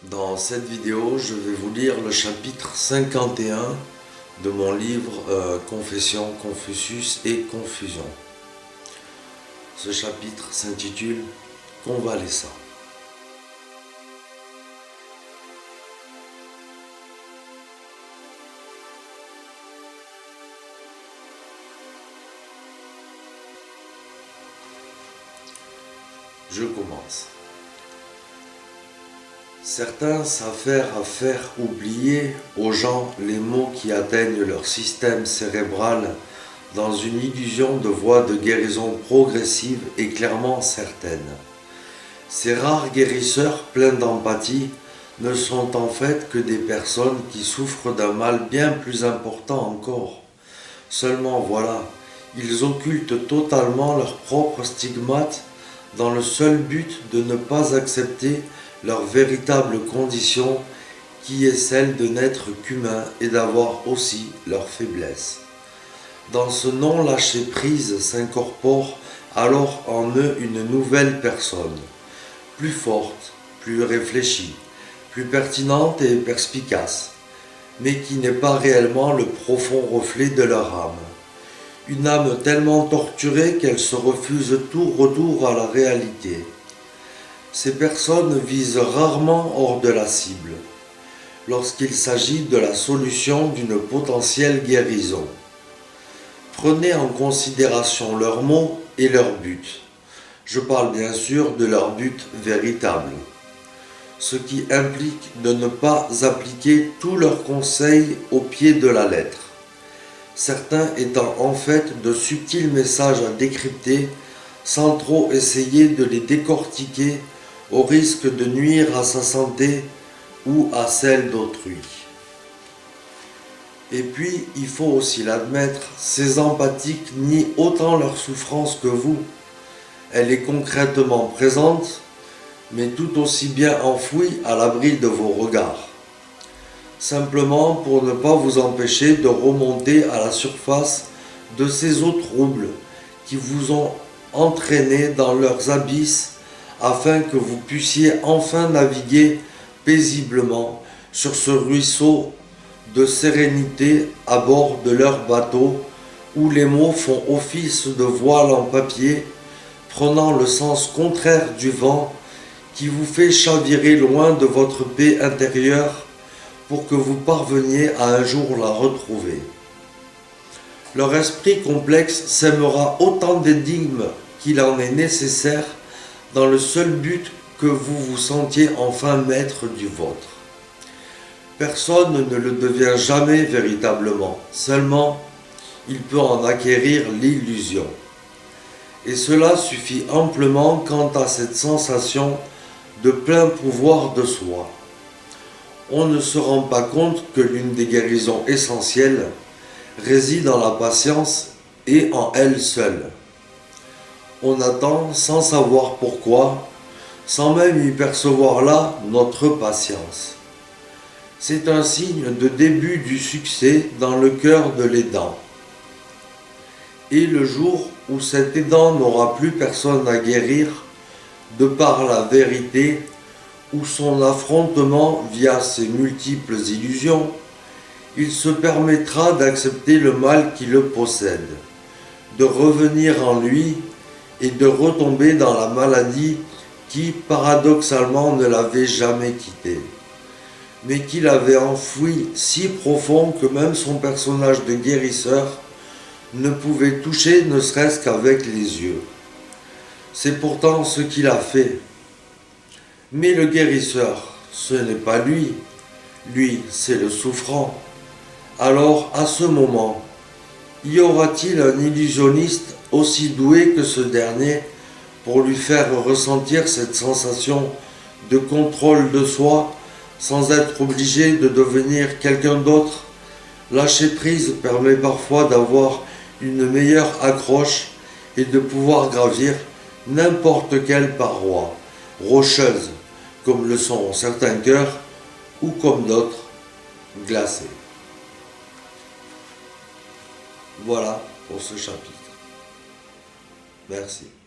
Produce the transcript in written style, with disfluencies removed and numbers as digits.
Dans cette vidéo, je vais vous lire le chapitre 51 de mon livre Confession, Confucius et Confusion. Ce chapitre s'intitule Convalescent. Je commence. Certains s'affairent à faire oublier aux gens les maux qui atteignent leur système cérébral dans une illusion de voie de guérison progressive et clairement certaine. Ces rares guérisseurs pleins d'empathie ne sont en fait que des personnes qui souffrent d'un mal bien plus important encore. Seulement voilà, ils occultent totalement leurs propres stigmates dans le seul but de ne pas accepter leur véritable condition qui est celle de n'être qu'humain et d'avoir aussi leurs faiblesses. Dans ce non-lâcher-prise s'incorpore alors en eux une nouvelle personne, plus forte, plus réfléchie, plus pertinente et perspicace, mais qui n'est pas réellement le profond reflet de leur âme. Une âme tellement torturée qu'elle se refuse tout retour à la réalité. Ces personnes visent rarement hors de la cible, lorsqu'il s'agit de la solution d'une potentielle guérison. Prenez en considération leurs mots et leurs buts. Je parle bien sûr de leur but véritable, ce qui implique de ne pas appliquer tous leurs conseils au pied de la lettre. Certains étant en fait de subtils messages à décrypter sans trop essayer de les décortiquer au risque de nuire à sa santé ou à celle d'autrui. Et puis, il faut aussi l'admettre, ces empathiques nient autant leur souffrance que vous. Elle est concrètement présente, mais tout aussi bien enfouie à l'abri de vos regards. Simplement pour ne pas vous empêcher de remonter à la surface de ces eaux troubles qui vous ont entraîné dans leurs abysses afin que vous puissiez enfin naviguer paisiblement sur ce ruisseau de sérénité à bord de leur bateau où les mots font office de voile en papier, prenant le sens contraire du vent qui vous fait chavirer loin de votre paix intérieure pour que vous parveniez à un jour la retrouver. Leur esprit complexe sèmera autant d'énigmes qu'il en est nécessaire dans le seul but que vous vous sentiez enfin maître du vôtre. Personne ne le devient jamais véritablement, seulement il peut en acquérir l'illusion. Et cela suffit amplement quant à cette sensation de plein pouvoir de soi. On ne se rend pas compte que l'une des guérisons essentielles réside en la patience et en elle seule. On attend sans savoir pourquoi, sans même y percevoir là notre patience. C'est un signe de début du succès dans le cœur de l'aidant. Et le jour où cet aidant n'aura plus personne à guérir, de par la vérité, ou son affrontement via ses multiples illusions, il se permettra d'accepter le mal qui le possède, de revenir en lui et de retomber dans la maladie qui, paradoxalement, ne l'avait jamais quitté, mais qui l'avait enfoui si profond que même son personnage de guérisseur ne pouvait toucher ne serait-ce qu'avec les yeux. C'est pourtant ce qu'il a fait. Mais le guérisseur, ce n'est pas lui. Lui, c'est le souffrant. Alors, à ce moment, y aura-t-il un illusionniste aussi doué que ce dernier pour lui faire ressentir cette sensation de contrôle de soi sans être obligé de devenir quelqu'un d'autre? Lâcher prise permet parfois d'avoir une meilleure accroche et de pouvoir gravir n'importe quelle paroi rocheuse, comme le sont certains cœurs, ou comme d'autres, glacés. Voilà pour ce chapitre. Merci.